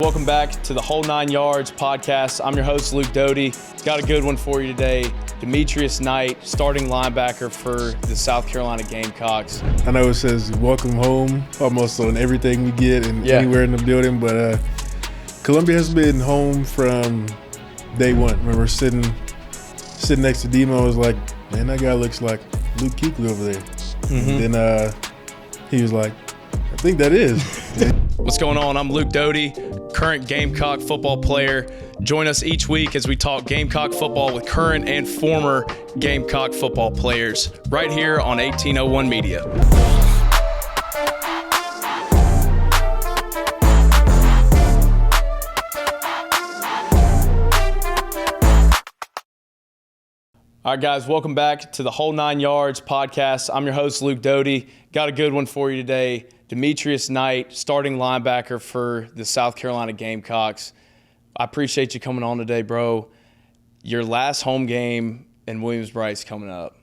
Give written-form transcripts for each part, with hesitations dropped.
Welcome back to the Whole 9 Yards podcast. I'm your host, Luke Doty. Got a good one for you today. Demetrius Knight, starting linebacker for the South Carolina Gamecocks. I know it says welcome home almost on everything we get and anywhere in the building, but Columbia has been home from day one. I remember sitting next to Demo, I was like, man, that guy looks like Luke Kuechly over there. Mm-hmm. Then he was like, I think that is. What's going on? I'm Luke Doty, current Gamecock football player. Join us each week as we talk Gamecock football with current and former Gamecock football players right here on 1801 Media. All right, guys, welcome back to the Whole 9 Yards podcast. I'm your host, Luke Doty. Got a good one for you today. Demetrius Knight, starting linebacker for the South Carolina Gamecocks. I appreciate you coming on today, bro. Your last home game in Williams-Brice coming up.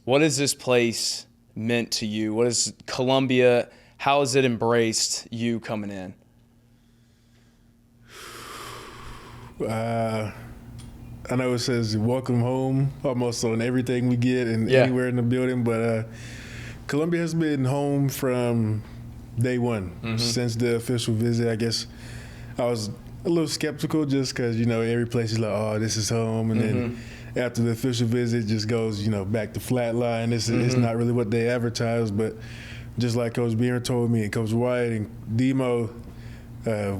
What has this place meant to you? What is Columbia? How has it embraced you coming in? I know it says welcome home almost on everything we get and anywhere in the building, but Columbia has been home from day one since the official visit. I guess I was a little skeptical just because, every place is like, oh, this is home. And then after the official visit, it just goes, back to flatline. It's not really what they advertise, but just like Coach Beamer told me and Coach White and Demo,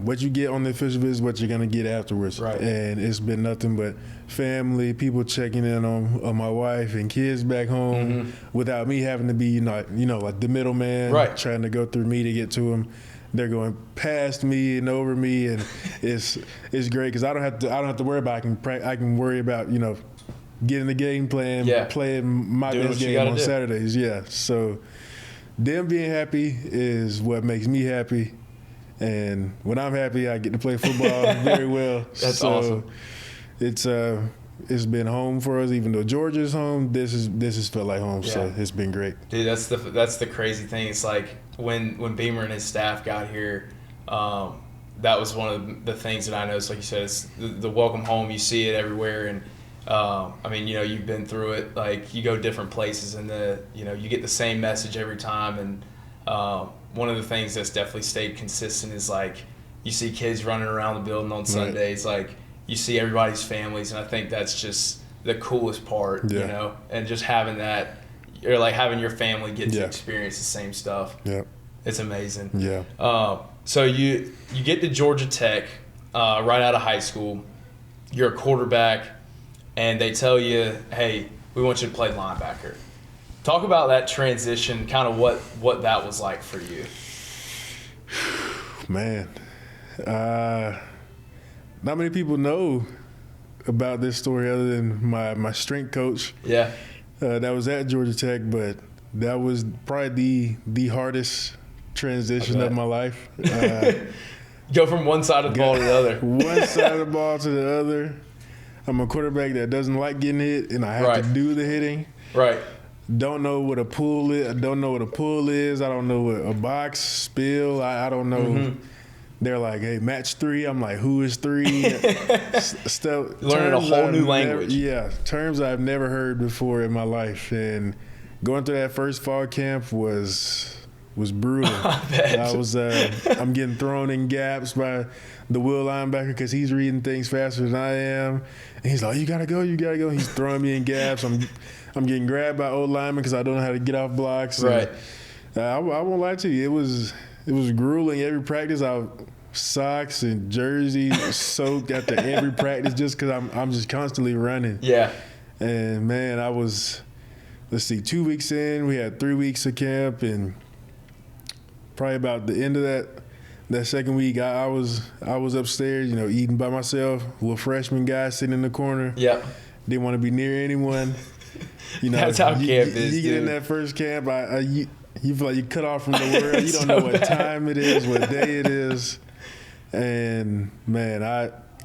what you get on the official visit is what you're going to get afterwards. Right. And it's been nothing but family, people checking in on my wife and kids back home without me having to be, like the middleman, trying to go through me to get to them. They're going past me and over me, and it's great because I don't have to worry about it. I can worry about, getting the game plan, playing my best game on Saturdays. Yeah. So them being happy is what makes me happy. And when I'm happy, I get to play football very well. That's awesome. It's been home for us, even though Georgia's home. This has felt like home, so it's been great. Dude, that's the crazy thing. It's like when Beamer and his staff got here, that was one of the things that I noticed. Like you said, it's the welcome home. You see it everywhere, and you've been through it. Like you go different places, and you get the same message every time, and one of the things that's definitely stayed consistent is like you see kids running around the building on Sundays, like you see everybody's families, and I think that's just the coolest part, and just having that, or like having your family get to experience the same stuff. Yeah, it's amazing. Yeah. So you get to Georgia Tech right out of high school. You're a quarterback, and they tell you, hey, we want you to play linebacker. Talk about that transition, kind of what that was like for you. Man, not many people know about this story other than my strength coach. Yeah, that was at Georgia Tech, but that was probably the hardest transition of my life. Go from one side of the ball to the other. One side of the ball to the other. I'm a quarterback that doesn't like getting hit, and I have to do the hitting. Right. Don't know what a pull is. I don't know what a pull is. I don't know what a box, spill. I don't know. They're like, hey, match 3. I'm like, who is 3? Learning a whole new language. Terms I've never heard before in my life. And going through that first fall camp was brutal. I'm getting thrown in gaps by the will linebacker because he's reading things faster than I am. And he's like, you gotta go. He's throwing me in gaps. I'm getting grabbed by old linemen because I don't know how to get off blocks. Right. I won't lie to you. It was grueling. Every practice, socks and jerseys soaked after every practice just because I'm just constantly running. Yeah. And, man, I was, 2 weeks in. We had 3 weeks of camp, and probably about the end of that second week, I was upstairs, eating by myself. A little freshman guy sitting in the corner. Yeah. Didn't want to be near anyone. That's how camp is. You get in that first camp, you feel like you cut off from the world. You don't know what time it is, what day it is. And, man,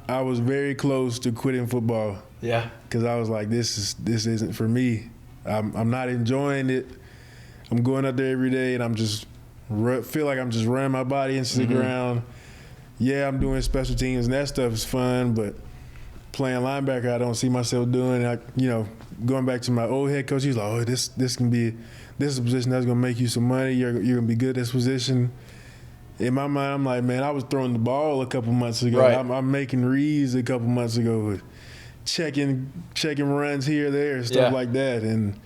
I was very close to quitting football. Yeah. Because I was like, this isn't for me. I'm not enjoying it. I'm going out there every day, and I'm just feel like I'm just running my body into the ground. yeah, I'm doing special teams and that stuff is fun, but playing linebacker, I don't see myself doing. Going back to my old head coach, he's like, oh, this is a position that's gonna make you some money. You're gonna be good at this position. In my mind, I'm like, man, I was throwing the ball a couple months ago. Right. I'm making reads a couple months ago, checking runs here, there, stuff like that. And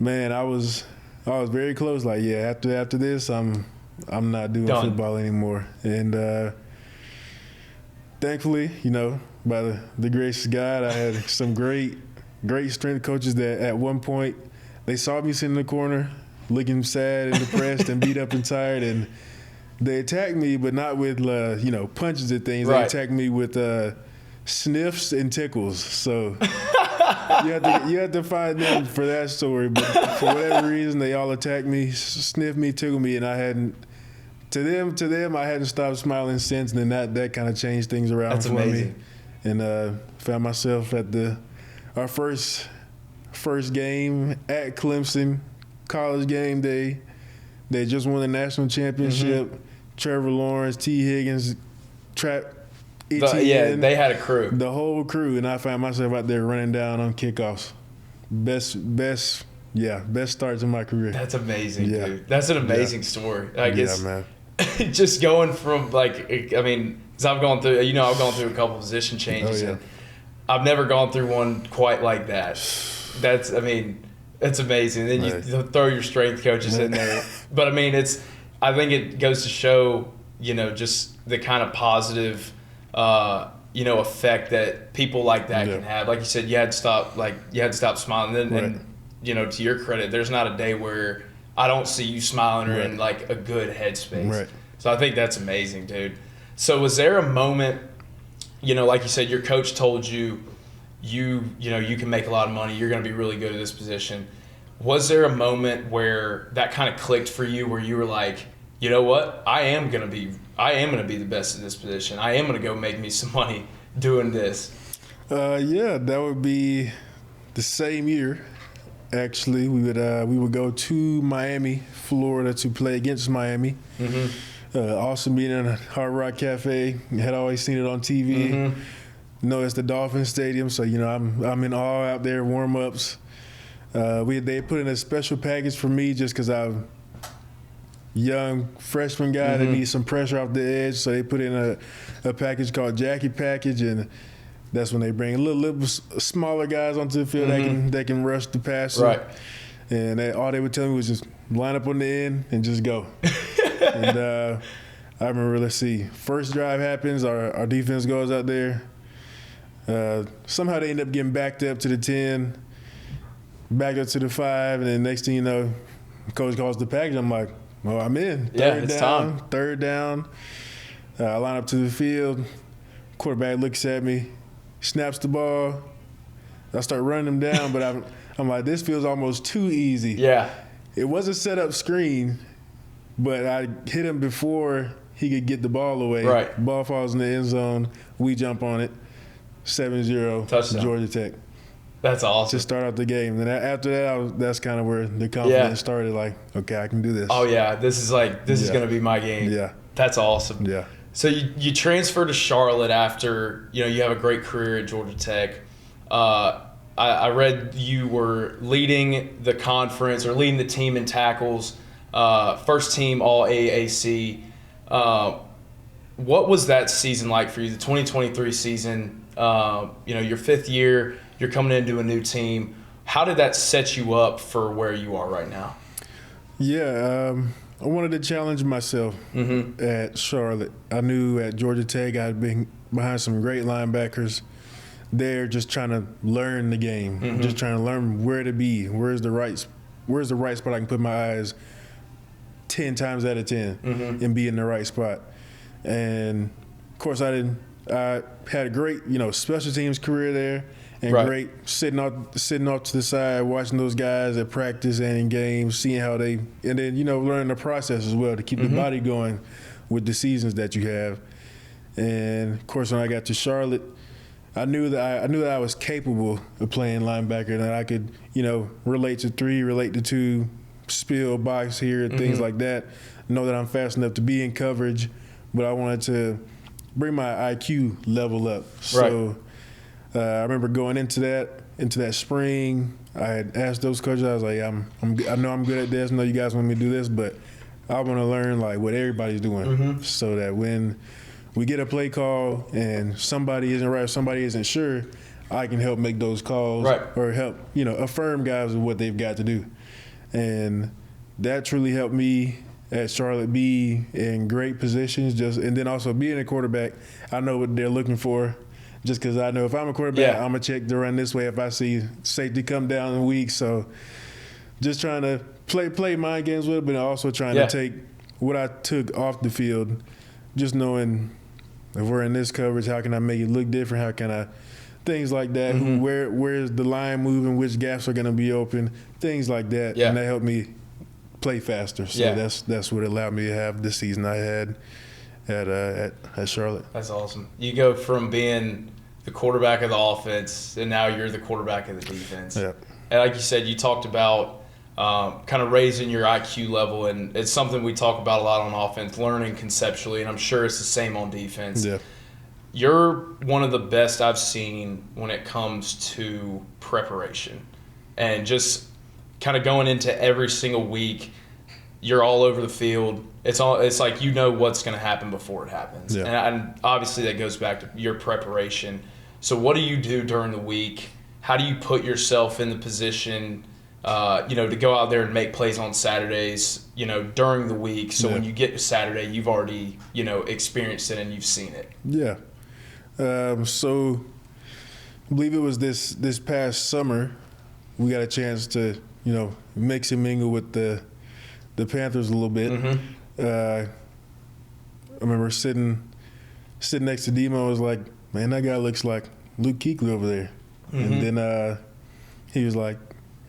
man, I was very close. Like, yeah, after this, I'm not doing football anymore. And thankfully, by the grace of God, I had some great strength coaches that at one point they saw me sitting in the corner, looking sad and depressed and beat up and tired, and they attacked me, but not with punches and things. Right. They attacked me with sniffs and tickles. So you have to find them for that story. But for whatever reason, they all attacked me, sniffed me, tickled me, and I hadn't. To them, I hadn't stopped smiling since. And then that kind of changed things around. That's for amazing. me, and found myself at our first game at Clemson, college game day. They just won the national championship. Mm-hmm. Trevor Lawrence, T. Higgins, Yeah, they had a crew. The whole crew, and I found myself out there running down on kickoffs. Best starts in my career. That's amazing, dude. That's an amazing story. I guess, man. Just going from so I've gone through, I've gone through a couple position changes, and I've never gone through one quite like that. That's amazing. And then you throw your strength coaches in there, but I think it goes to show, just the kind of positive, effect that people like that can have. Like you said, you had to stop smiling. And to your credit, there's not a day where I don't see you smiling or in like a good headspace. Right. So I think that's amazing, dude. So was there a moment, like you said, your coach told you, you can make a lot of money, you're going to be really good at this position. Was there a moment where that kind of clicked for you, where you were like, you know what, I am going to be the best at this position. I am going to go make me some money doing this. That would be the same year. Actually, we would go to Miami, Florida, to play against Miami. Mm-hmm. Awesome being in a Hard Rock Cafe. Had always seen it on TV. Mm-hmm. It's the Dolphin Stadium, so I'm in awe out there, warm ups. They put in a special package for me just because I'm young freshman guy that needs some pressure off the edge. So they put in a package called Jackie Package, and that's when they bring little smaller guys onto the field that can rush the passer. Right. And all they would tell me was just line up on the end and just go. And I remember, let's see, first drive happens, our defense goes out there. Somehow they end up getting backed up to the 10, backed up to the 5, and then next thing you know, coach calls the package. I'm like, well, I'm in. Third down. I line up to the field. Quarterback looks at me, snaps the ball. I start running him down, but I'm like, this feels almost too easy. Yeah. It was a set-up screen, but I hit him before he could get the ball away. Right. Ball falls in the end zone. We jump on it. 7-0. Touchdown. Georgia Tech. That's awesome. To start out the game. Then after that, that's kind of where the confidence started. Like, okay, I can do this. Oh yeah, this is going to be my game. Yeah. That's awesome. Yeah. So you transfer to Charlotte after you have a great career at Georgia Tech. I read you were leading the conference or leading the team in tackles, first team All AAC. What was that season like for you? The 2023 season. Your fifth year. You're coming into a new team. How did that set you up for where you are right now? Yeah, I wanted to challenge myself at Charlotte. I knew at Georgia Tech I'd been behind some great linebackers. They're just trying to learn the game, just trying to learn where to be, where's the right spot I can put my eyes 10 times out of 10 and be in the right spot. And of course I had a great, special teams career there. And great sitting off to the side, watching those guys at practice and in games, seeing how they, and then learning the process as well to keep the body going with the seasons that you have. And of course, when I got to Charlotte, I knew that I was capable of playing linebacker, and that I could relate to 3, relate to 2, spill box here, and things like that. Know that I'm fast enough to be in coverage, but I wanted to bring my IQ level up. So I remember going into that spring. I had asked those coaches. I was like, I know I'm good at this. I know you guys want me to do this, but I want to learn like what everybody's doing, so that when we get a play call and somebody isn't right, or somebody isn't sure, I can help make those calls or help affirm guys with what they've got to do. And that truly helped me at Charlotte be in great positions. And then also being a quarterback, I know what they're looking for. Just because I know if I'm a quarterback, I'm going to check to run this way if I see safety come down in the week. So just trying to play mind games with it, but also trying to take what I took off the field, just knowing if we're in this coverage, how can I make it look different? How can I – things like that. Where's the line moving? Which gaps are going to be open? Things like that. And that helped me play faster. So that's what allowed me to have the season I had at Charlotte. That's awesome. You go from being the quarterback of the offense, and now you're the quarterback of the defense. Yeah. And like you said, you talked about kind of raising your IQ level, and it's something we talk about a lot on offense, learning conceptually, and I'm sure it's the same on defense. Yeah. You're one of the best I've seen when it comes to preparation, and just kind of going into every single week. You're all over the field. It's like you know what's going to happen before it happens, and obviously that goes back to your preparation. So what do you do during the week? How do you put yourself in the position, to go out there and make plays on Saturdays, during the week? So when you get to Saturday, you've already, experienced it and you've seen it. Yeah. So I believe it was this past summer, we got a chance to, mix and mingle with the Panthers a little bit. I remember sitting next to Demo. I was like, man, that guy looks like Luke Kuechly over there. And then he was like,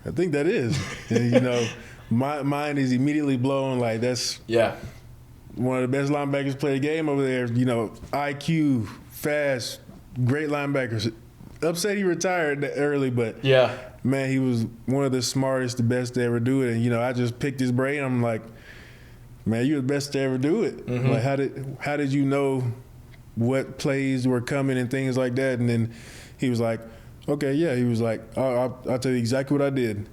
I think that is. And, my mind is immediately blown. Like, that's one of the best linebackers play the game over there. IQ, fast, great linebackers. Upset he retired early, but man, he was one of the smartest, the best to ever do it. And I just picked his brain. I'm like, man, you're the best to ever do it. Like, how did you know what plays were coming and things like that? And then he was like, okay, yeah. He was like, I'll tell you exactly what I did.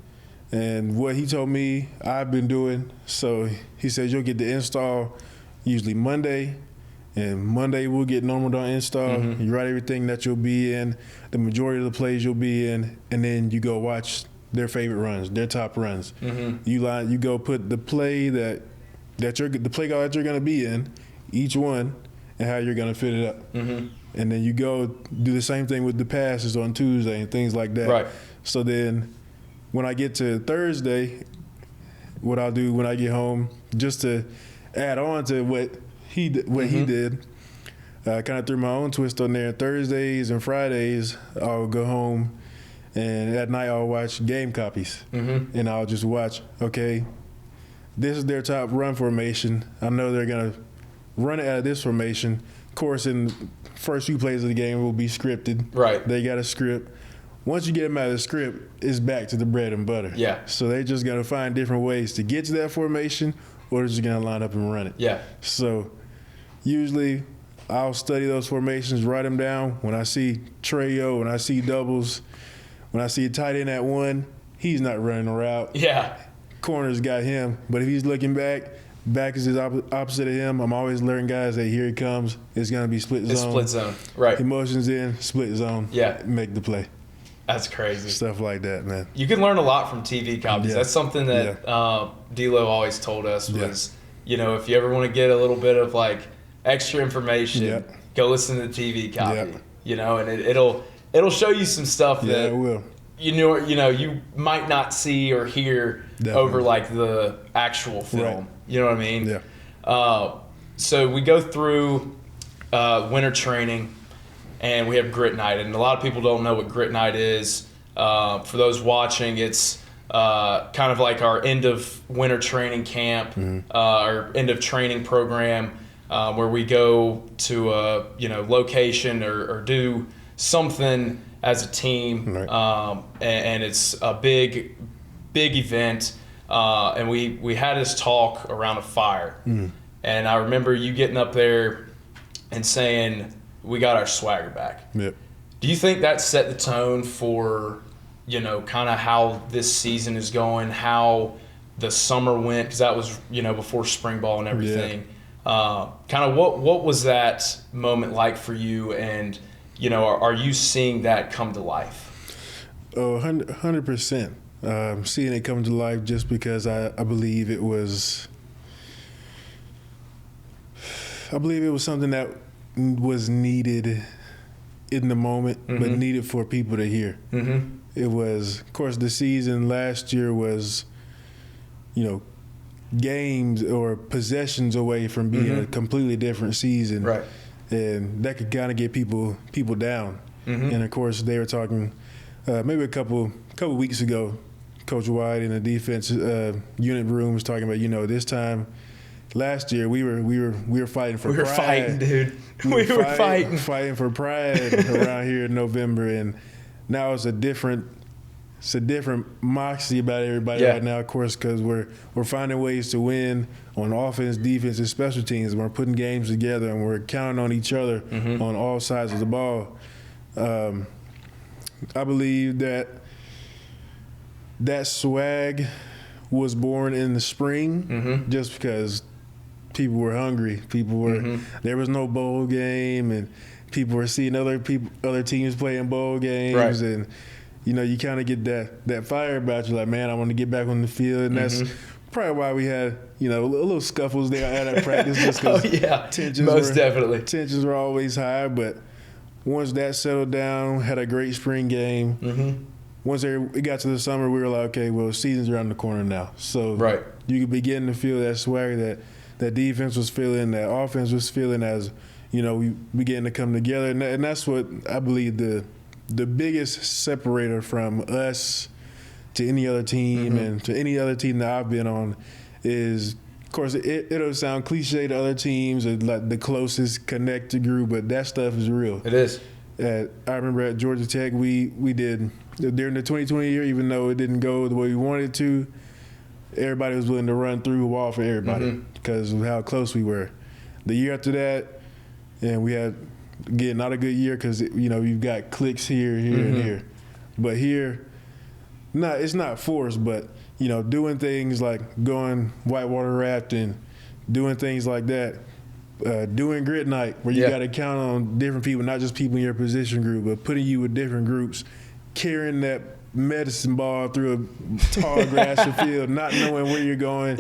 And what he told me, I've been doing. So he says you'll get the install usually Monday. And Monday we'll get normal down install. You write everything that you'll be in, the majority of the plays you'll be in, and then you go watch their favorite runs, their top runs. You go put the play the play call that you're going to be in, each one, and how you're going to fit it up. And then you go do the same thing with the passes on Tuesday and things like that. Right. So then when I get to Thursday, what I'll do when I get home, just to add on to what he did, kind of threw my own twist on there. Thursdays and Fridays, I'll go home, and at night I'll watch game copies. And I'll just watch, okay, this is their top run formation. I know they're going to run it out of this formation. Of course, in the first few plays of the game will be scripted. Right. They got a script. Once you get them out of the script, it's back to the bread and butter. Yeah. So they're just going to find different ways to get to that formation, or they're just going to line up and run it. Yeah. So usually I'll study those formations, write them down. When I see Treyo, when I see doubles, when I see a tight end at one, he's not running a route. Yeah. Corner's got him. But if he's looking back is his opposite of him. I'm always learning guys that here he comes. It's going to be split zone. It's split zone. Right. Emotions in, split zone. Yeah. Make the play. That's crazy. Stuff like that, man. You can learn a lot from TV copies. That's something that D'Lo always told us was, if you ever want to get a little bit of like extra information, go listen to the TV copy. And it'll show you some stuff that it will. You might not see or hear over like the actual film. Right. You know what I mean? Yeah. So we go through winter training, and we have grit night. And a lot of people don't know what grit night is. For those watching, it's kind of like our end of winter training camp, our end of training program, where we go to a location or do something as a team, and it's a big event. And we had this talk around a fire, and I remember you getting up there and saying we got our swagger back. Yep. Do you think that set the tone for, kind of how this season is going, how the summer went, because that was, before spring ball and everything. Yeah. Kind of what was that moment like for you, and, are you seeing that come to life? Oh, 100%. Seeing it come to life just because I believe it was something that was needed in the moment, but needed for people to hear. Mm-hmm. It was, of course, the season last year was, games or possessions away from being a completely different season. Right. And that could kind of get people down. Mm-hmm. And, of course, they were talking maybe a couple weeks ago, Coach White in the defense unit room was talking about, this time last year we were fighting for pride. We were fighting, dude. We were fighting for pride around here in November, and now it's a different moxie about everybody right now, of course, because we're finding ways to win on offense, defense, and special teams. We're putting games together, and we're counting on each other on all sides of the ball. I believe that swag was born in the spring just because people were hungry. People were there was no bowl game, and people were seeing other teams playing bowl games, and you kind of get that fire about you, like, man, I want to get back on the field, and that's probably why we had a little scuffles there at practice. Just definitely tensions were always high, but once that settled down, had a great spring game. Once it got to the summer, we were like, okay, well, the season's around the corner now. So you could begin to feel that swagger that defense was feeling, that offense was feeling as, we began to come together. And that's what I believe the biggest separator from us to any other team and to any other team that I've been on is, of course, it'll sound cliche to other teams, or like the closest connected group, but that stuff is real. It is. I remember at Georgia Tech, we did during the 2020 year, even though it didn't go the way we wanted to, everybody was willing to run through a wall for everybody because of how close we were. The year after that, and we had, again, not a good year because, you've got cliques here, and here. But here, it's not forced, but, doing things like going whitewater rafting, doing things like that, doing grit night where you got to count on different people, not just people in your position group, but putting you with different groups, carrying that medicine ball through a tall grassy field, not knowing where you're going,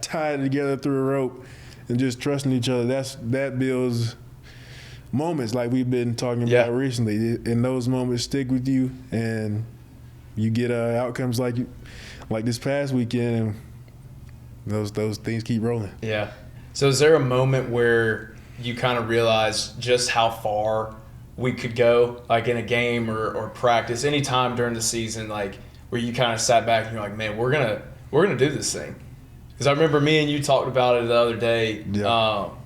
tied together through a rope, and just trusting each other. That builds moments like we've been talking about recently, and those moments stick with you, and you get outcomes like this past weekend, and those things keep rolling. Yeah. So is there a moment where you kind of realize just how far we could go, like in a game or practice, any time during the season, like where you kind of sat back and you're like, man, we're gonna do this thing? Because I remember me and you talked about it the other day. How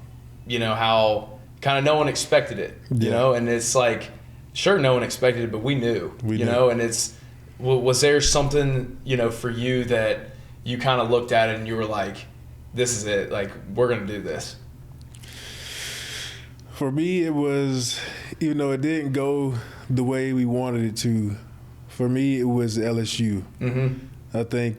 kind of no one expected it, and it's like, sure, no one expected it, but we knew, and it's, was there something, for you that you kind of looked at it and you were like, this is it, like, we're going to do this? For me, it was, even though it didn't go the way we wanted it to, for me, it was LSU. I think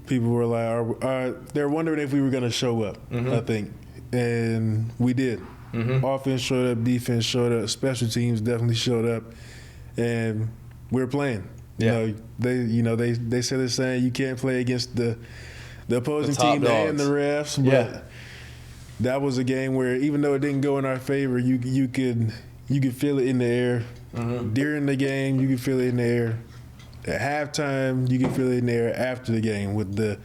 people were like, they're wondering if we were going to show up, I think. And we did. Offense showed up, defense showed up, special teams definitely showed up, and we were playing. They said the saying, you can't play against the opposing team and the refs, but that was a game where, even though it didn't go in our favor, you could feel it in the air. During the game, you could feel it in the air. At halftime, you could feel it in the air after the game with the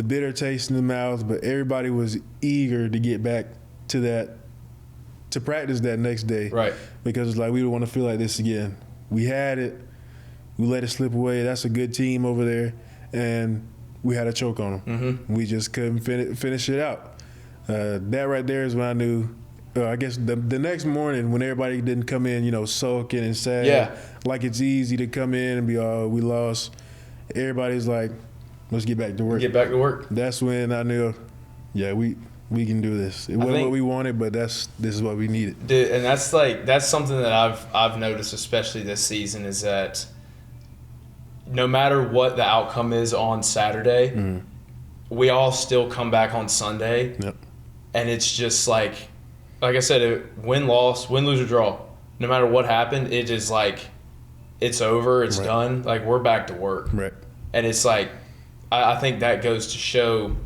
bitter taste in the mouth, but everybody was eager to get back to practice that next day. Right. Because it's like, we don't want to feel like this again. We had it. We let it slip away. That's a good team over there. And we had a choke on them. We just couldn't finish it out. That right there is when I knew, I guess the next morning when everybody didn't come in, sulking and sad, like it's easy to come in and be, oh, we lost. Everybody's like, let's get back to work. Get back to work. That's when I knew, we we can do this. It wasn't what we wanted, but this is what we needed. Dude, and that's something that I've noticed, especially this season, is that no matter what the outcome is on Saturday, we all still come back on Sunday, and it's just like I said, win, loss, win, lose, or draw. No matter what happened, it is like it's over, it's done. Like, we're back to work, and it's like I think that goes to show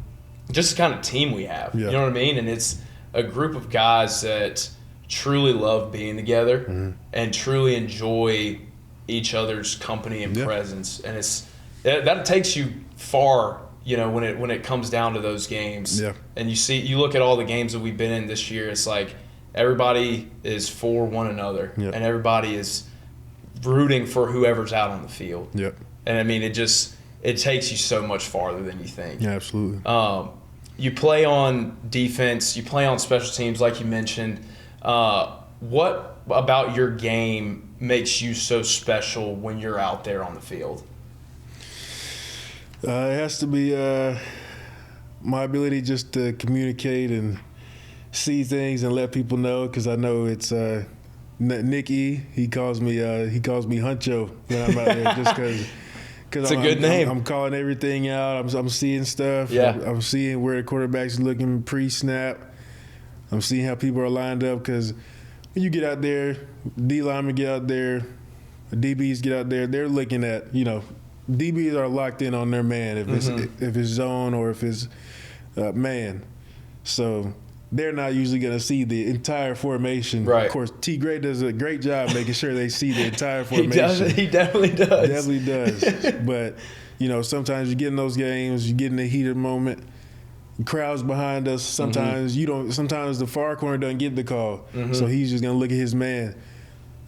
just the kind of team we have. You know what I mean? And it's a group of guys that truly love being together and truly enjoy each other's company and presence. And that takes you far, you know, when it comes down to those games. And you look at all the games that we've been in this year, it's like everybody is for one another and everybody is rooting for whoever's out on the field. And I mean, it takes you so much farther than you think. Yeah, absolutely. You play on defense, you play on special teams, like you mentioned. What about your game makes you so special when you're out there on the field? It has to be my ability just to communicate and see things and let people know, because I know it's Nick E. He calls me Huncho when I'm out there, just because. It's a good name. I'm calling everything out. I'm seeing stuff. I'm seeing where the quarterback's looking pre-snap. I'm seeing how people are lined up, because when you get out there, D linemen get out there, DBs get out there, they're looking at, you know, DBs are locked in on their man if it's zone or if it's man. So they're not usually going to see the entire formation. Of course, T. Gray does a great job making sure they see the entire formation. He definitely does. Definitely does. But, you know, sometimes you get in those games, you get in the heated moment, the crowd's behind us. Sometimes sometimes the far corner doesn't get the call. So he's just going to look at his man.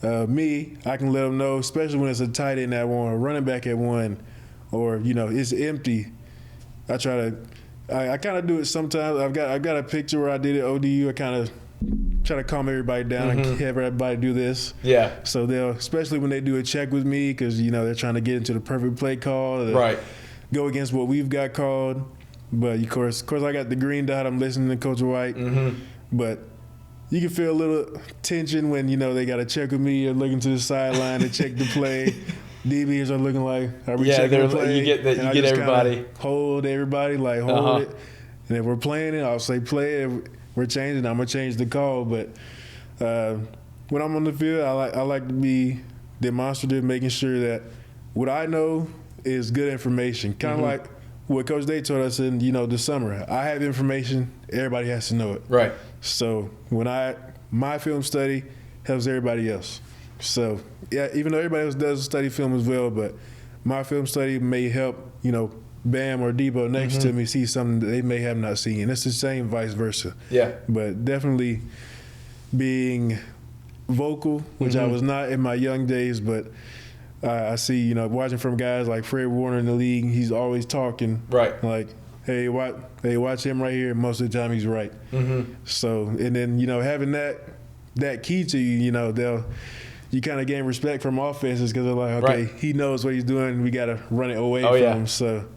I can let him know, especially when it's a tight end at one, or running back at one, or, you know, it's empty. I kind of do it sometimes. I've got a picture where I did it ODU. I kind of try to calm everybody down and have everybody do this. So they'll, especially when they do a check with me, because, you know, they're trying to get into the perfect play call, go against what we've got called. But of course, I got the green dot. I'm listening to Coach White. But you can feel a little tension when, you know, they got to check with me or looking to the sideline to check the play. DBs are looking like, are we checking the play? You get everybody. Hold everybody, hold it. And if we're playing it, I'll say play it. If we're changing, I'm going to change the call. But when I'm on the field, I like to be demonstrative, making sure that what I know is good information. Kind of like what Coach Day told us in, you know, the summer. I have information, everybody has to know it. So when my film study helps everybody else. So, yeah, even though everybody else does study film as well, but my film study may help, you know, Bam or Debo next to me see something that they may have not seen. It's the same vice versa. But definitely being vocal, which I was not in my young days, but I see, you know, watching from guys like Fred Warner in the league, he's always talking. Like, hey, watch him right here. Most of the time he's right. So, and then, you know, having that key to you, you know, you kind of gain respect from offenses, because they're like, okay, he knows what he's doing. We got to run it away from him. So,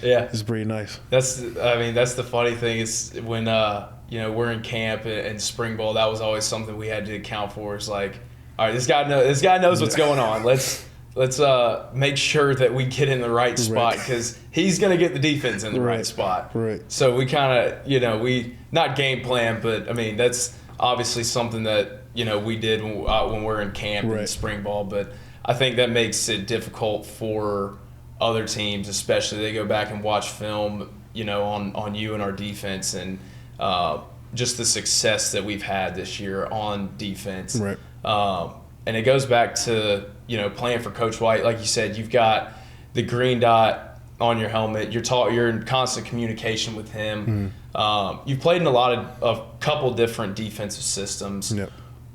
it's pretty nice. That's the funny thing is when, you know, we're in camp and spring ball, that was always something we had to account for. It's like, all right, this guy knows what's going on. Let's make sure that we get in the right spot, because he's going to get the defense in the right spot. So we kind of, you know, not game plan, but I mean, that's obviously something that, you know, we did when we're in camp and spring ball. But I think that makes it difficult for other teams, especially they go back and watch film, you know, on you and our defense, and just the success that we've had this year on defense. And it goes back to, you know, playing for Coach White. Like you said, you've got the green dot on your helmet. You're in constant communication with him. You've played in a couple different defensive systems.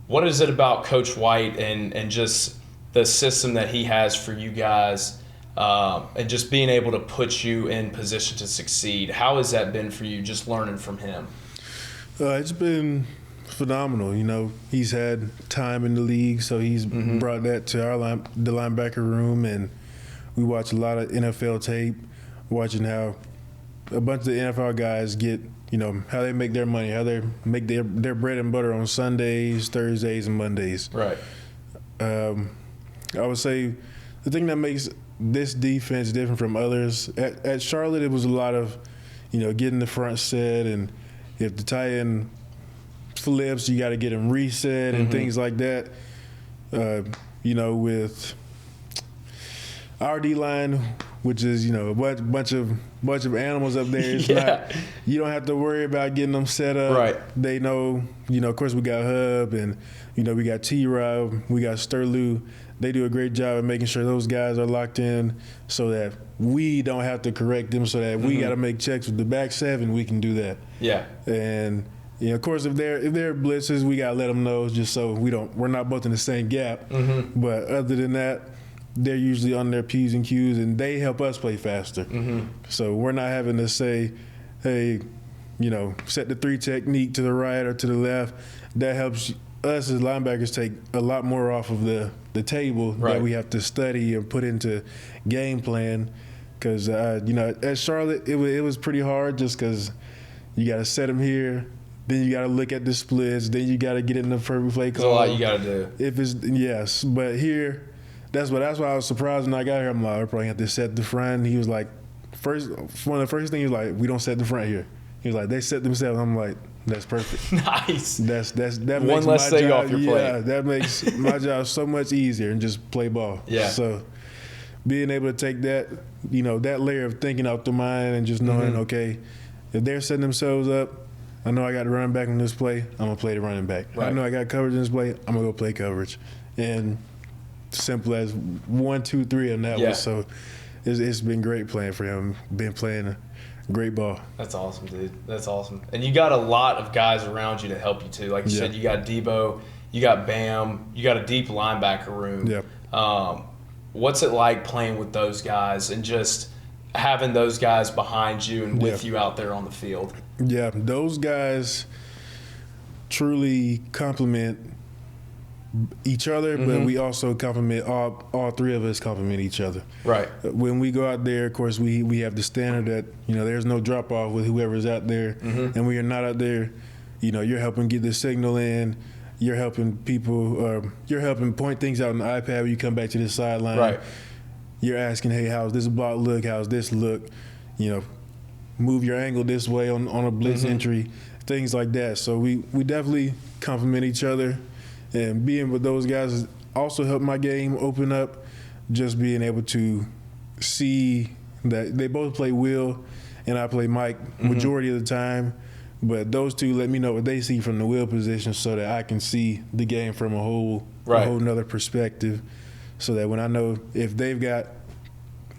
What is it about Coach White and just the system that he has for you guys, and just being able to put you in position to succeed? How has that been for you, just learning from him? It's been phenomenal. You know, he's had time in the league, so he's brought that to the linebacker room, and we watch a lot of NFL tape, watching how a bunch of the NFL guys get, how they make their money, how they make their bread and butter on Sundays, Thursdays, and Mondays. Right. I would say the thing that makes this defense different from others, at Charlotte, it was a lot of, getting the front set, and if the tight end flips, you got to get him reset and things like that. With our D-line, which is, a bunch of animals up there. It's not, you don't have to worry about getting them set up. Right. They know, of course we got Hub and, we got T-Rob, we got Sterlu. They do a great job of making sure those guys are locked in so that we don't have to correct them, so that we got to make checks with the back seven, we can do that. Yeah. And, of course, if they're blitzes, we got to let them know just so we're not both in the same gap. But other than that, they're usually on their P's and Q's, and they help us play faster. So we're not having to say, hey, set the 3 technique to the right or to the left. That helps us as linebackers take a lot more off of the table that we have to study and put into game plan. Because, at Charlotte, it was pretty hard just because you got to set them here. Then you got to look at the splits. Then you got to get in the perfect play call. There's a lot you got to do. Yes. But here, that's why I was surprised when I got here. I'm like, we're probably going to have to set the front. He was like, one of the first things he was like, we don't set the front here. He was like, they set themselves. I'm like, that's perfect. Nice. That one makes less my thing job, off your plate. Yeah, that makes my job so much easier and just play ball. Yeah. So being able to take that, that layer of thinking out the mind and just knowing, okay, if they're setting themselves up, I know I got the running back in this play, I'm going to play the running back. Right. I know I got coverage in this play, I'm going to go play coverage. And simple as 1, 2, 3 on that one. So it's been great playing for him, been playing a great ball. That's awesome, dude. That's awesome. And you got a lot of guys around you to help you, too. Like you said, you got Debo, you got Bam, you got a deep linebacker room. Yeah. What's it like playing with those guys and just having those guys behind you and with you out there on the field? Yeah, those guys truly complement each other, but we also complement all 3 of us complement each other. Right. When we go out there, of course, we have the standard that there's no drop off with whoever's out there, and when you're not out there, you're helping get the signal in, you're helping people, you're helping point things out on the iPad when you come back to the sideline. Right. You're asking, hey, how's this block look? How's this look? Move your angle this way on a blitz entry, things like that. So we definitely complement each other. And being with those guys also helped my game open up, just being able to see that they both play Will and I play Mike majority of the time. But those 2 let me know what they see from the Will position so that I can see the game from a whole nother perspective, so that when I know if they've got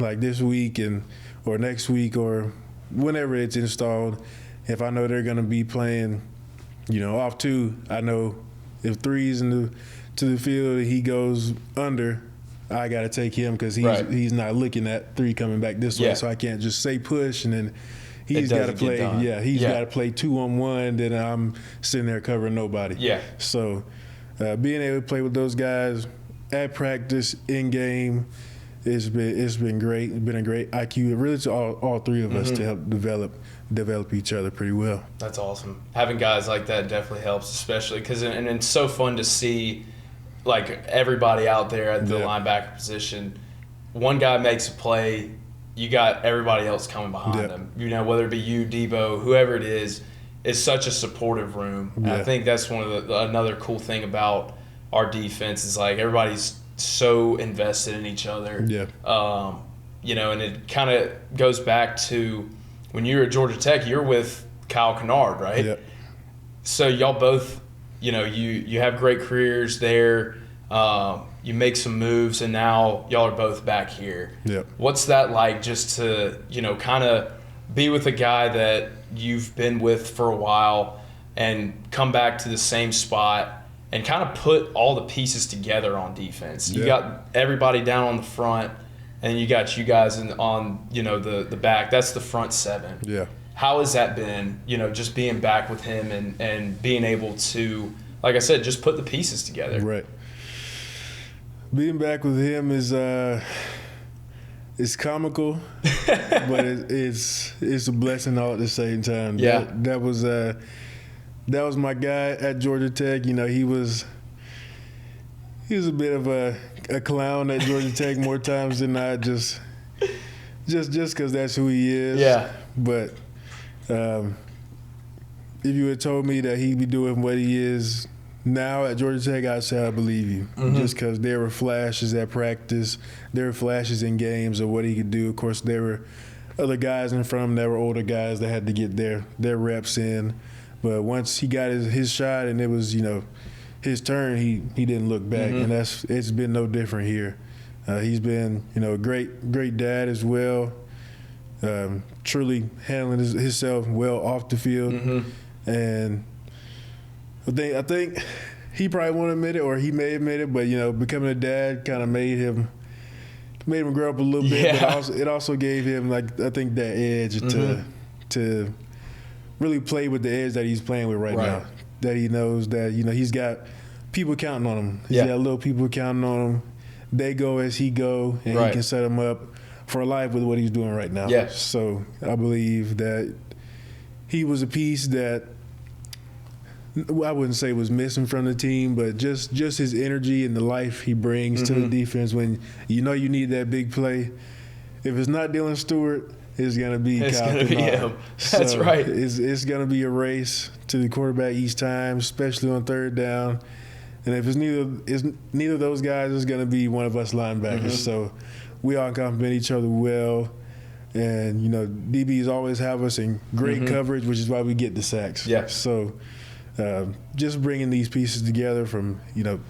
like this week or next week or whenever it's installed, if I know they're going to be playing, off 2, I know if 3's to the field and he goes under, I got to take him because he's not looking at 3 coming back this way. So I can't just say push and then he's got to play. He's got to play 2-on-1. Then I'm sitting there covering nobody. Yeah. So being able to play with those guys at practice, in game, it's been great. It's been a great IQ, really, to all 3 of us to help develop each other pretty well. That's awesome. Having guys like that definitely helps, especially because and it's so fun to see like everybody out there at the linebacker position. One guy makes a play, you got everybody else coming behind them. Whether it be you, Debo, whoever it is, it's such a supportive room. And I think that's one of another cool thing about our defense is like everybody's so invested in each other. Yeah. And it kind of goes back to when you were at Georgia Tech, you're with Kyle Kennard, right? Yeah. So y'all both, you have great careers there. You make some moves, and now y'all are both back here. Yeah. What's that like just to, kind of be with a guy that you've been with for a while and come back to the same spot and kind of put all the pieces together on defense? You got everybody down on the front, and you got you guys on the back. That's the front 7. Yeah. How has that been, just being back with him and being able to, like I said, just put the pieces together? Right. Being back with him is it's comical, but it's a blessing all at the same time. Yeah. That was my guy at Georgia Tech. You know, he was a bit of a clown at Georgia Tech more times than not, just because that's who he is. Yeah. But if you had told me that he'd be doing what he is now at Georgia Tech, I'd say I believe you. Mm-hmm. Just because there were flashes at practice, there were flashes in games of what he could do. Of course, there were other guys in front of him that were older guys that had to get their reps in. But once he got his shot and it was, you know, his turn, he didn't look back. Mm-hmm. And it's been no different here. He's been, you know, a great dad as well. Truly handling himself well off the field. Mm-hmm. And I think he probably won't admit it, or he may admit it, but, you know, becoming a dad kind of made him grow up a little bit. Yeah. But it also gave him, like, I think that edge to really play with the edge that he's playing with right now. That he knows that, you know, he's got people counting on him. He's got little people counting on him. They go as he go, and he can set him up for life with what he's doing right now. Yes. So I believe that he was a piece that I wouldn't say was missing from the team, but just his energy and the life he brings to the defense when you know you need that big play. If it's not Dylan Stewart, it's going to be Kyle Kennard. That's right. It's going to be a race to the quarterback each time, especially on third down. And if it's neither of those guys, it's going to be one of us linebackers. Mm-hmm. So we all complement each other well. And, you know, DBs always have us in great coverage, which is why we get the sacks. Yeah. So just bringing these pieces together from, you know,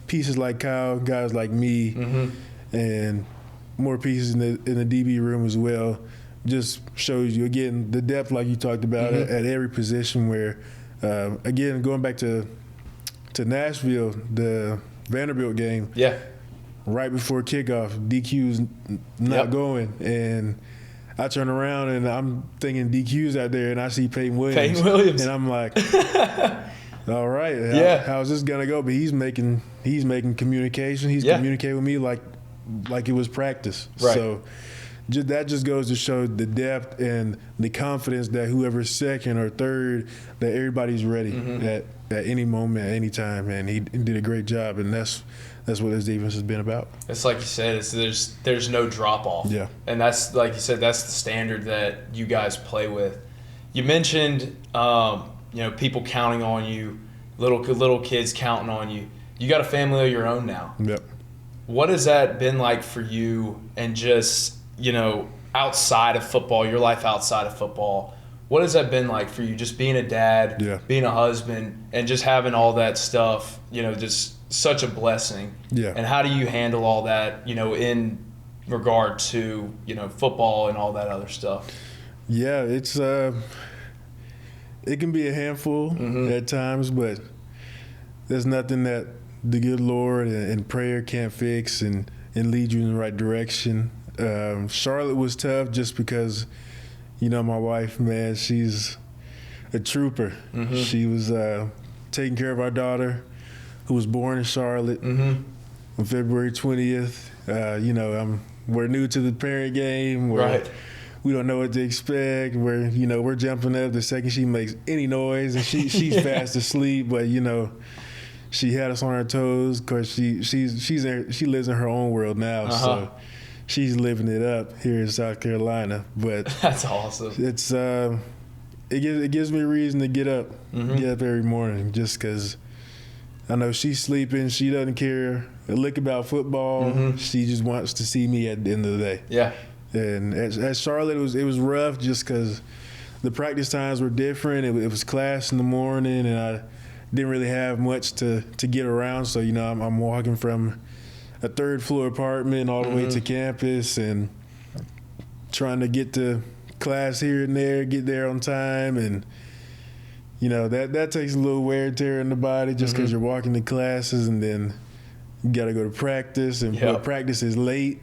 pieces like Kyle, guys like me, and more pieces in the DB room as well, just shows you, again, the depth like you talked about at every position where, again, going back to Nashville, the Vanderbilt game. Yeah. Right before kickoff, DQ's not going, and I turn around and I'm thinking DQ's out there, and I see Peyton Williams. And I'm like, all right, how's this gonna go? But he's making communication. He's communicating with me like it was practice. Right. So that just goes to show the depth and the confidence that whoever's second or third, that everybody's ready at any moment, at any time. And he did a great job, and that's what his defense has been about. It's like you said, there's no drop off. Yeah. And that's, like you said, that's the standard that you guys play with. You mentioned, you know, people counting on you, little kids counting on you. You got a family of your own now. Yep. What has that been like for you, and just, you know, outside of football, your life outside of football? What has that been like for you, just being a dad, being a husband, and just having all that stuff, you know, just such a blessing? Yeah. And how do you handle all that, you know, in regard to, you know, football and all that other stuff? Yeah, it's it can be a handful at times, but there's nothing that the good Lord and prayer can't fix and lead you in the right direction. Charlotte was tough just because, you know, my wife, man, she's a trooper. She was taking care of our daughter, who was born in Charlotte on February 20th. You know, we're new to the parent game. We don't know what to expect. We're jumping up the second she makes any noise, and she's fast asleep. But, you know, she had us on our toes because she lives in her own world now. So she's living it up here in South Carolina. But that's awesome. It's it gives me a reason to get up every morning, just because I know she's sleeping. She doesn't care a lick about football. She just wants to see me at the end of the day. Yeah. And at Charlotte, it was rough just because the practice times were different. It was class in the morning, and I didn't really have much to get around. So, you know, I'm walking from a third floor apartment all the way to campus and trying to get to class here and there, get there on time. And, you know, that takes a little wear and tear in the body just because you're walking to classes, and then you got to go to practice, and practice is late.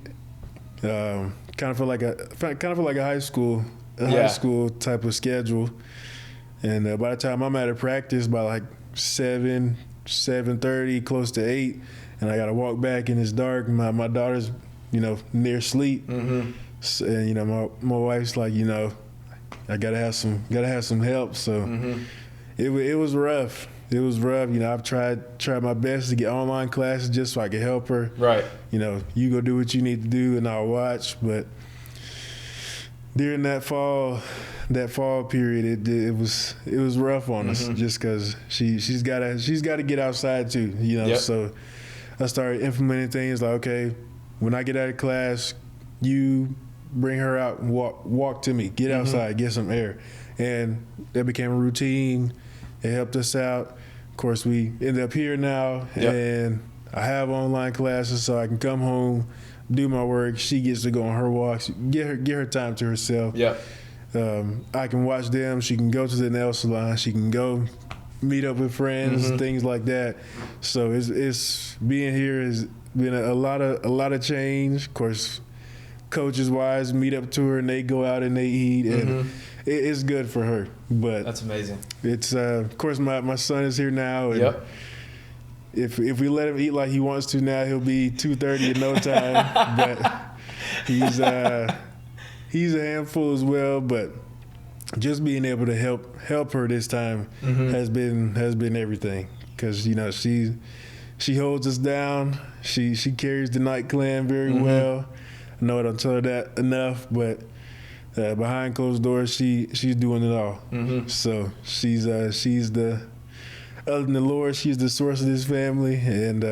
Kind of feel like a high school type of schedule. And by the time I'm out of practice by like 7:30, close to 8, and I got to walk back and it's dark. My daughter's near sleep. Mm-hmm. So, and my wife's like, I gotta have some help. So Mm-hmm. it was rough. It was rough. I've tried my best to get online classes just so I could help her. Right. You go do what you need to do and I'll watch. But during that fall period, it was rough on us, just because she's got to get outside too. Yep. So I started implementing things like, okay, when I get out of class, you bring her out and walk to me, get outside, get some air, and that became a routine. It helped us out. Of course, we ended up here now, and I have online classes, so I can come home, do my work. She gets to go on her walks, get her time to herself. Yeah. I can watch them. She can go to the nail salon. She can go meet up with friends, things like that. So it's being here has been a lot of change. Of course, coaches wise, meet up to her and they go out and they eat, and it's good for her. But that's amazing. It's of course my son is here now, and if we let him eat like he wants to now, he'll be 230 in no time. But he's a handful as well. But just being able to help her this time has been everything, because she holds us down. She carries the Knight clan very well. I know I don't tell her that enough, but behind closed doors, she's doing it all. So she's the, other than the Lord, she's the source of this family, and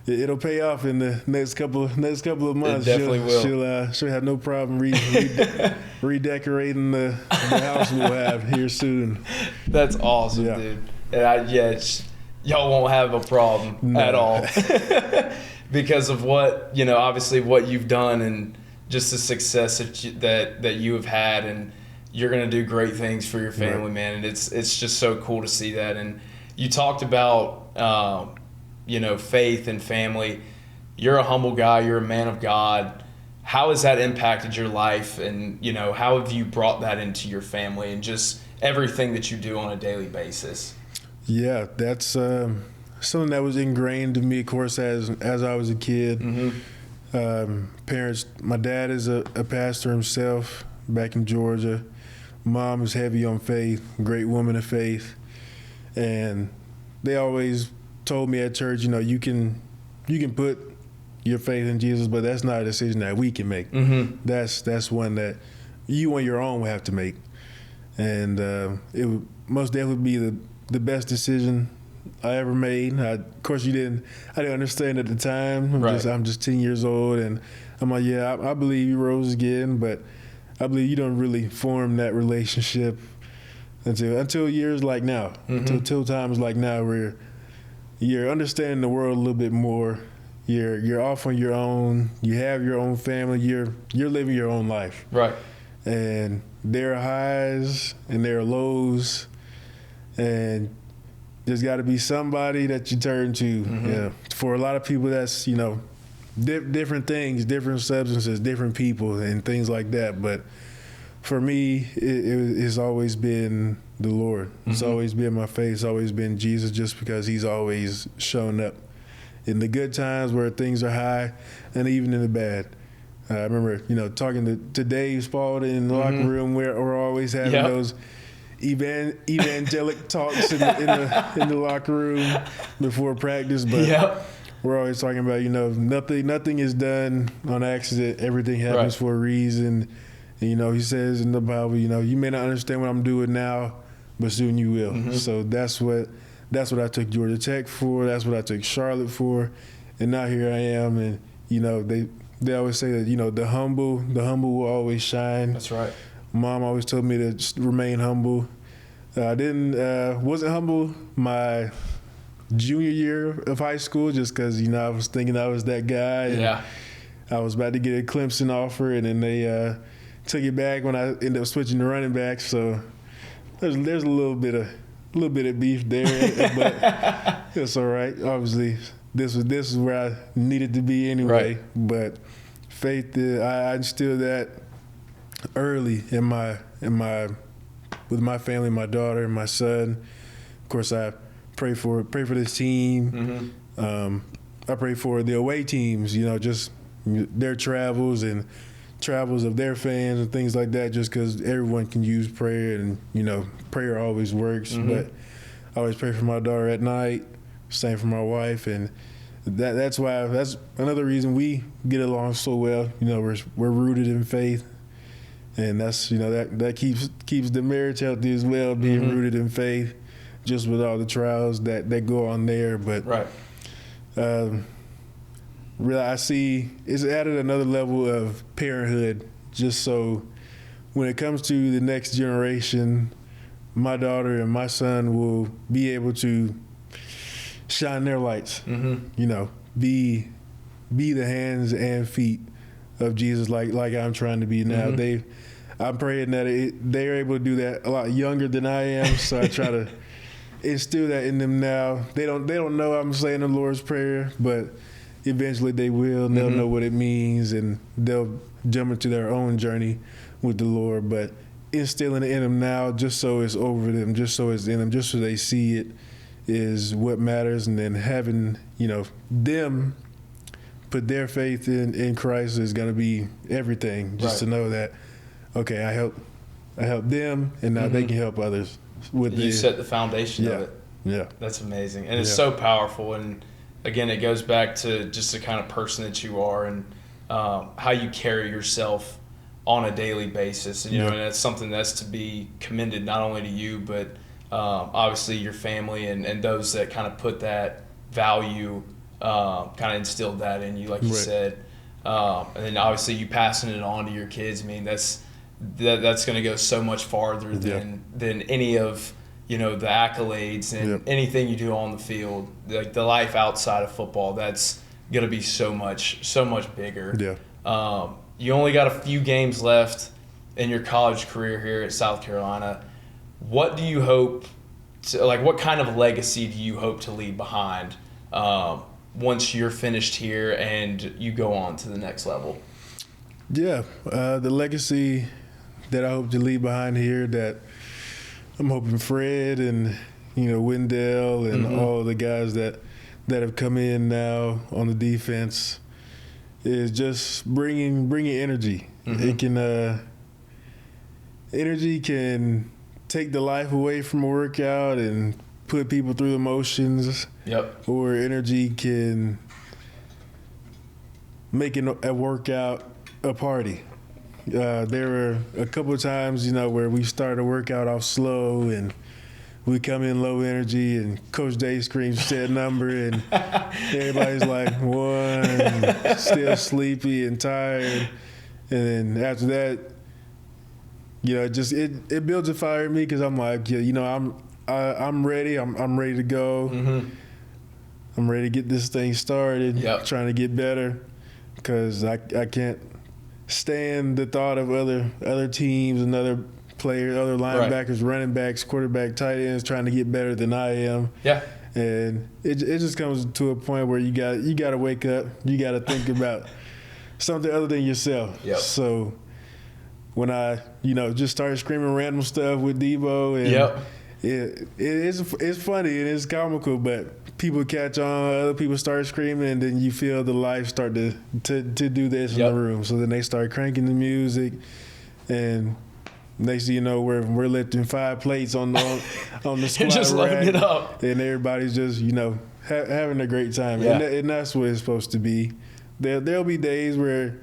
it'll pay off in the next couple of months. It definitely will. She'll have no problem redecorating the house we'll have here soon. That's awesome, dude. And y'all won't have a problem at all because of what obviously what you've done and just the success that you have had, and you're gonna do great things for your family, man. And it's just so cool to see that. And you talked about faith and family. You're a humble guy. You're a man of God. How has that impacted your life? And, how have you brought that into your family and just everything that you do on a daily basis? Yeah, that's something that was ingrained in me, of course, as I was a kid. Parents, my dad is a pastor himself back in Georgia. Mom is heavy on faith, great woman of faith. And they always told me at church, you can put your faith in Jesus, but that's not a decision that we can make. That's one that you on your own will have to make. And it would most definitely be the best decision I ever made. Of course, I didn't understand at the time. I'm just 10 years old, and I'm like, I believe you rose again, but I believe you don't really form that relationship until years like now, until times like now where you're understanding the world a little bit more. You're off on your own. You have your own family. You're living your own life. Right. And there are highs and there are lows, and there's got to be somebody that you turn to. For a lot of people, that's different things, different substances, different people, and things like that. But for me, it's always been the Lord. It's always been my faith. It's always been Jesus, just because he's always shown up in the good times where things are high, and even in the bad. I remember, talking to Dave Spalding in the locker room, where we're always having those evangelic talks in the locker room before practice. But we're always talking about, nothing is done on accident. Everything happens for a reason. And, he says in the Bible, you may not understand what I'm doing now, but soon you will. So that's what I took Georgia Tech for. That's what I took Charlotte for. And now here I am. And, they always say that, the humble will always shine. That's right. Mom always told me to just remain humble. I wasn't humble my junior year of high school, just because, I was thinking I was that guy. And I was about to get a Clemson offer, and then they took it back when I ended up switching to running back. So there's a little bit of beef there, but it's all right. Obviously, this is where I needed to be anyway. But faith, I instilled that early with my family, my daughter and my son. Of course, I pray for this team. I pray for the away teams. Just their travels and travels of their fans and things like that, just because everyone can use prayer, and prayer always works. But I always pray for my daughter at night, same for my wife, and that's another reason we get along so well. We're rooted in faith, and that's that keeps the marriage healthy as well, being rooted in faith, just with all the trials that go on there. But really, I see it's added another level of parenthood, just so when it comes to the next generation, my daughter and my son will be able to shine their lights, be the hands and feet of Jesus like I'm trying to be now. I'm praying that they're able to do that a lot younger than I am, so I try to instill that in them now. They don't know I'm saying the Lord's Prayer, but eventually they will, and they'll know what it means, and they'll jump into their own journey with the Lord. But instilling it in them now, just so it's over them, just so it's in them, just so they see it, is what matters. And then having them put their faith in Christ is going to be everything. Just to know that, okay, I help them, and now they can help others. You set the foundation of it. Yeah, that's amazing, and it's so powerful. And again, it goes back to just the kind of person that you are, and how you carry yourself on a daily basis. And and that's something that's to be commended, not only to you, but obviously your family and those that kind of put that value, kind of instilled that in you, like you said. And then obviously you passing it on to your kids. I mean, that's going to go so much farther than any of the accolades and anything you do on the field. Like the life outside of football, that's going to be so much bigger. You only got a few games left in your college career here at South Carolina. What do you hope what kind of legacy do you hope to leave behind once you're finished here and you go on to the next level? The legacy that I hope to leave behind here, that I'm hoping Fred and Wendell and all the guys that have come in now on the defense, is just bringing energy. It can energy can take the life away from a workout and put people through the motions. Or energy can make a workout a party. There were a couple of times, where we started a workout off slow and we come in low energy, and Coach Day screams set number, and everybody's like, one, still sleepy and tired. And then after that, it builds a fire in me, because I'm like, I'm ready. I'm ready to go. I'm ready to get this thing started. Trying to get better, because I can't stand the thought of other teams and other players, other linebackers, running backs, quarterback, tight ends trying to get better than I am. And it just comes to a point where you got to wake up. You got to think about something other than yourself. So when I just started screaming random stuff with Debo, and it's funny and it's comical, but people catch on, other people start screaming, and then you feel the life start to do this in the room. So then they start cranking the music, and next thing you know, we're lifting 5 plates on the squat just rack, loading it up, and everybody's just having a great time. And that's what it's supposed to be. There'll be days where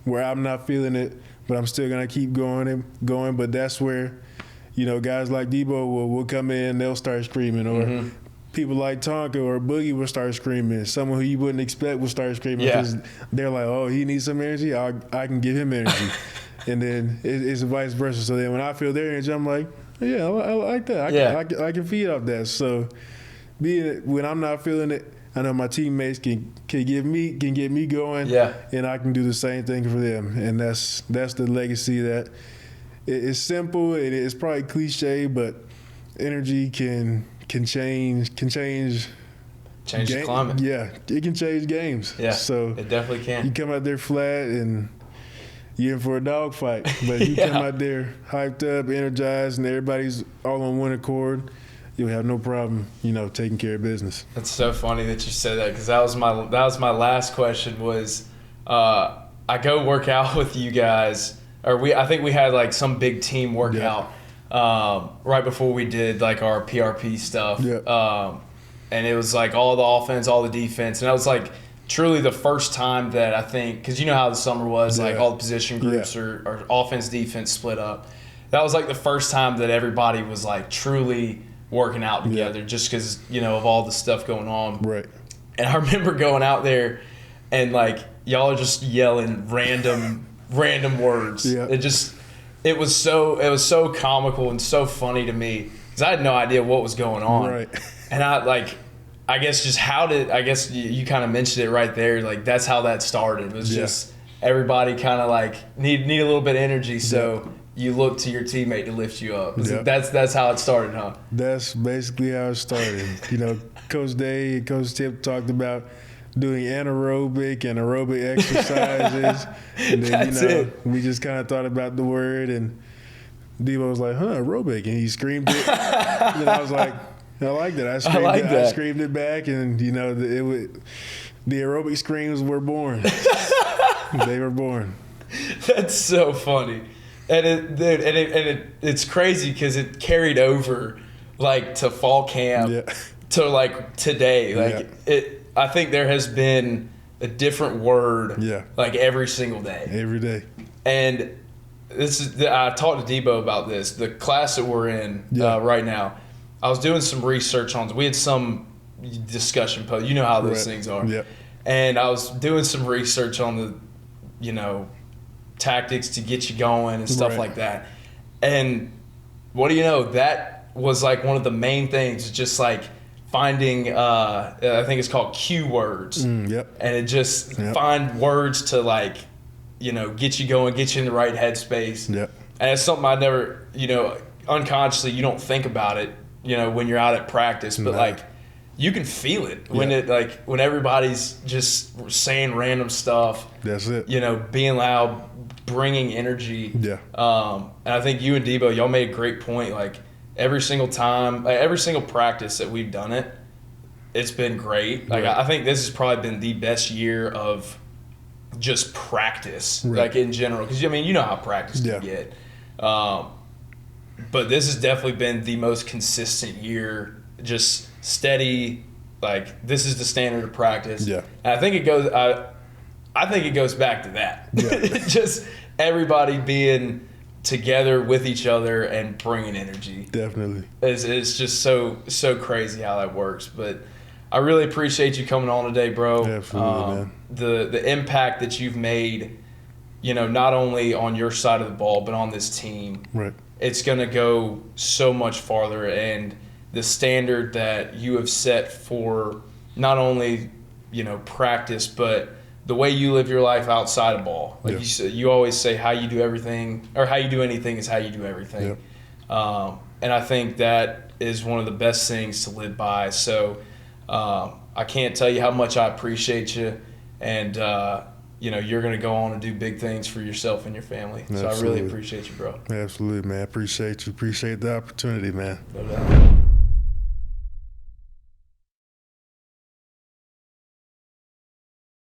where I'm not feeling it, but I'm still gonna keep going. But that's where guys like Debo will come in, they'll start screaming, or people like Tonka or Boogie will start screaming. Someone who you wouldn't expect will start screaming, because they're like, oh, he needs some energy, I can give him energy. And then it's vice versa. So then when I feel their energy, I'm like, I like that. I can feed off that. So when I'm not feeling it, I know my teammates can get me going, and I can do the same thing for them. And that's the legacy that it's simple and it's probably cliche, but energy can change the climate. It can change games. So it definitely can. You come out there flat and you're in for a dogfight, but you come out there hyped up, energized, and everybody's all on one accord, you'll have no problem, taking care of business. That's so funny that you said that, because that was my last question was, I go work out with you guys, or I think we had like some big team workout right before we did like our PRP stuff. And it was like all the offense, all the defense, and that was like truly the first time that I think, because you know how the summer was, like all the position groups or offense, defense split up. That was like the first time that everybody was like truly working out together, just because, you know, of all the stuff going on. Right. And I remember going out there and like y'all are just yelling random words. It was so comical and so funny to me because I had no idea what was going on. Right. And I guess you kind of mentioned it right there. Like that's how that started. It was just everybody kind of like need a little bit of energy. So you look to your teammate to lift you up. That's how it started, huh? That's basically how it started. You know, Coach Day and Coach Tip talked about doing anaerobic and aerobic exercises. And then, we just kind of thought about the word, and Devo was like, aerobic. And he screamed it. And I was like, I like that. I screamed it back, and, you know, the aerobic screams were born. They were born. That's so funny. And it's crazy because it carried over like to fall camp to like today. Like I think there has been a different word like every single day. Every day. And I talked to Debo about this. The class that we're in right now, I was doing some research on. We had some discussion post. You know how those things are. Yeah. And I was doing some research on the, you know, tactics to get you going and stuff like that. And what do you know? That was like one of the main things, just like finding, I think it's called cue words. And it just find words to like, you know, get you going, get you in the right headspace. And it's something I never, you know, unconsciously you don't think about it, you know, when you're out at practice, but like you can feel it when when everybody's just saying random stuff. That's it. You know, being loud, bringing energy. Yeah. And I think you and Debo, y'all made a great point. Like every single time, like every single practice that we've done it, it's been great. Like I think this has probably been the best year of just practice, like in general. Because I mean, you know how practice can get. But this has definitely been the most consistent year, just steady. Like this is the standard of practice. And I think it goes. I think it goes back to that. Just everybody being together with each other and bringing energy. Definitely. It's just so crazy how that works. But I really appreciate you coming on today, bro. Absolutely, man. The impact that you've made, you know, not only on your side of the ball but on this team. Right. It's going to go so much farther, and the standard that you have set for not only, you know, practice, but the way you live your life outside of ball. Like you always say, how you do everything, or how you do anything is how you do everything. And I think that is one of the best things to live by. So I can't tell you how much I appreciate you, and you know, you're going to go on and do big things for yourself and your family. So I really appreciate you, bro. Absolutely, man. Appreciate you. Appreciate the opportunity, man. No doubt.